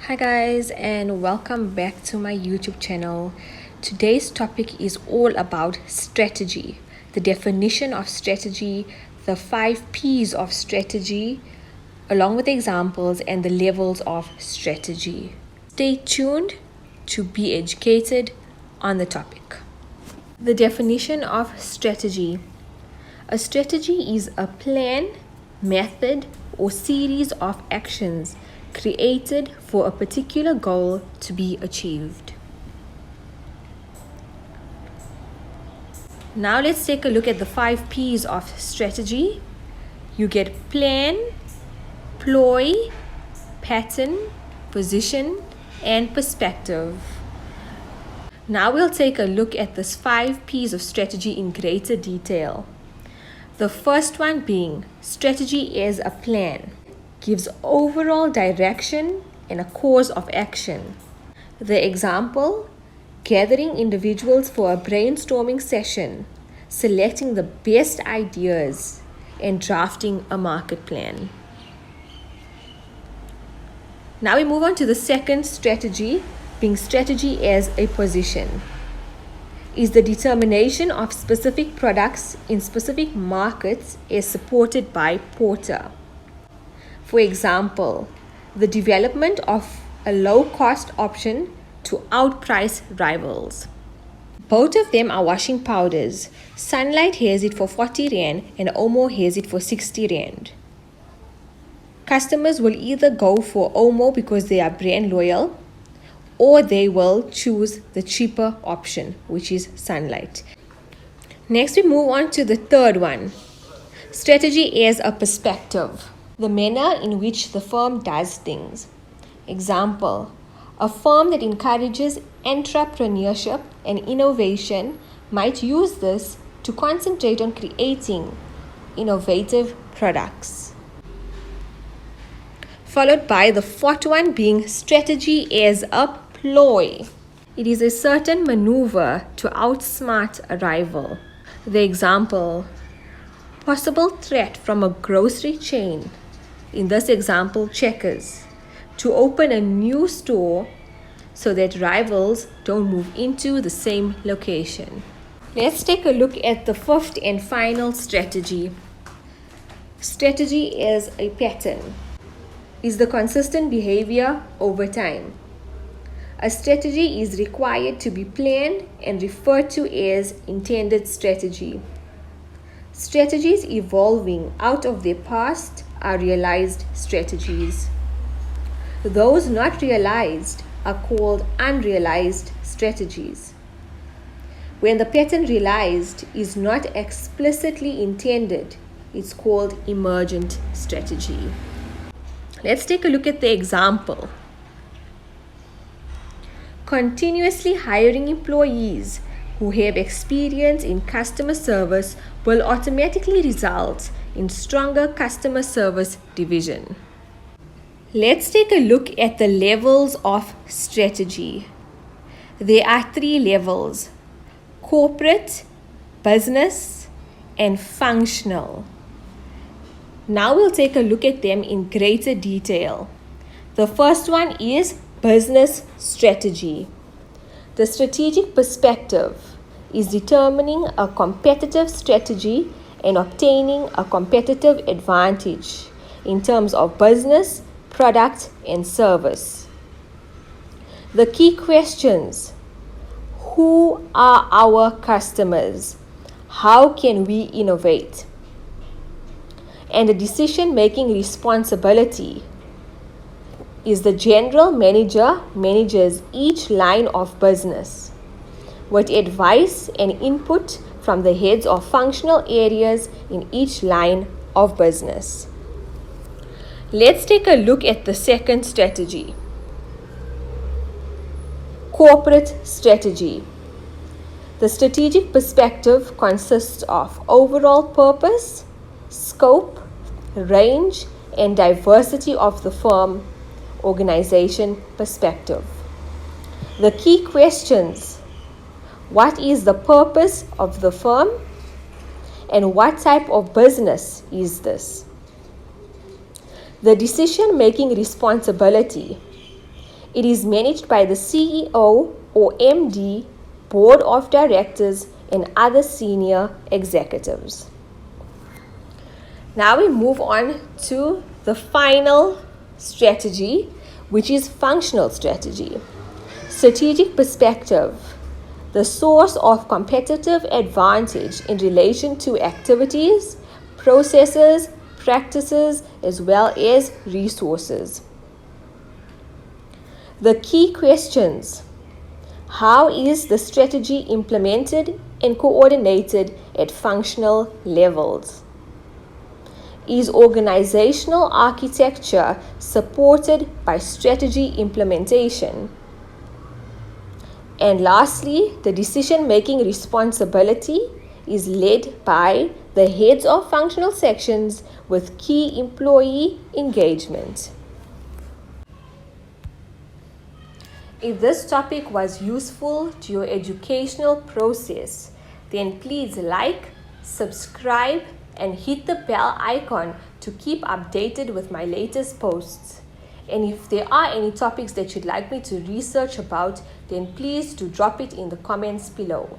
Hi guys, and welcome back to my YouTube channel. Today's topic is all about strategy, the definition of strategy, the 5 P's of strategy, along with examples and the levels of strategy. Stay tuned to be educated on the topic. The definition of strategy. A strategy is a plan, method, or series of actions created for a particular goal to be achieved. Now let's take a look at the 5 P's of strategy. You get plan, ploy, pattern, position, and perspective. Now we'll take a look at this 5 P's of strategy in greater detail. The first one being strategy as a plan. Gives overall direction and a course of action. The example, gathering individuals for a brainstorming session, selecting the best ideas, and drafting a market plan. Now we move on to the second strategy, being strategy as a position. Is the determination of specific products in specific markets as supported by Porter. For example, the development of a low-cost option to outprice rivals. Both of them are washing powders. Sunlight has it for 40 Rand and Omo has it for 60 Rand. Customers will either go for Omo because they are brand loyal, or they will choose the cheaper option, which is Sunlight. Next, we move on to the third one, strategy as a perspective. The manner in which the firm does things. Example, a firm that encourages entrepreneurship and innovation might use this to concentrate on creating innovative products. Followed by the fourth one being strategy as a ploy. It is a certain maneuver to outsmart a rival. The example, possible threat from a grocery chain, in this example Checkers, to open a new store so that rivals don't move into the same location. Let's take a look at the fifth and final strategy. Strategy as a pattern. Is the consistent behavior over time. A strategy is required to be planned and referred to as intended strategy. Strategies evolving out of their past are realized strategies. Those not realized are called unrealized strategies. When the pattern realized is not explicitly intended, it's called emergent strategy. Let's take a look at the example. Continuously hiring employees who have experience in customer service will automatically result in stronger customer service division. Let's take a look at the levels of strategy. There are 3 levels: corporate, business, and functional. Now we'll take a look at them in greater detail. The first one is business strategy. The strategic perspective is determining a competitive strategy and obtaining a competitive advantage in terms of business, product, and service. The key questions: who are our customers? How can we innovate? And the decision-making responsibility is the general manager manages each line of business with advice and input from the heads of functional areas in each line of business. Let's take a look at the second strategy. Corporate strategy. The strategic perspective consists of overall purpose, scope, range, and diversity of the firm organization perspective. The key questions: what is the purpose of the firm and what type of business is this? The decision-making responsibility It is managed by the CEO or MD, Board of Directors, and other senior executives. Now we move on to the final strategy, which is functional strategy. Strategic perspective, the source of competitive advantage in relation to activities, processes, practices, as well as resources. The key questions: how is the strategy implemented and coordinated at functional levels? Is organizational architecture supported by strategy implementation? And lastly, the decision-making responsibility is led by the heads of functional sections with key employee engagement. If this topic was useful to your educational process, then please like, subscribe, and hit the bell icon to keep updated with my latest posts. And if there are any topics that you'd like me to research about, then please do drop it in the comments below.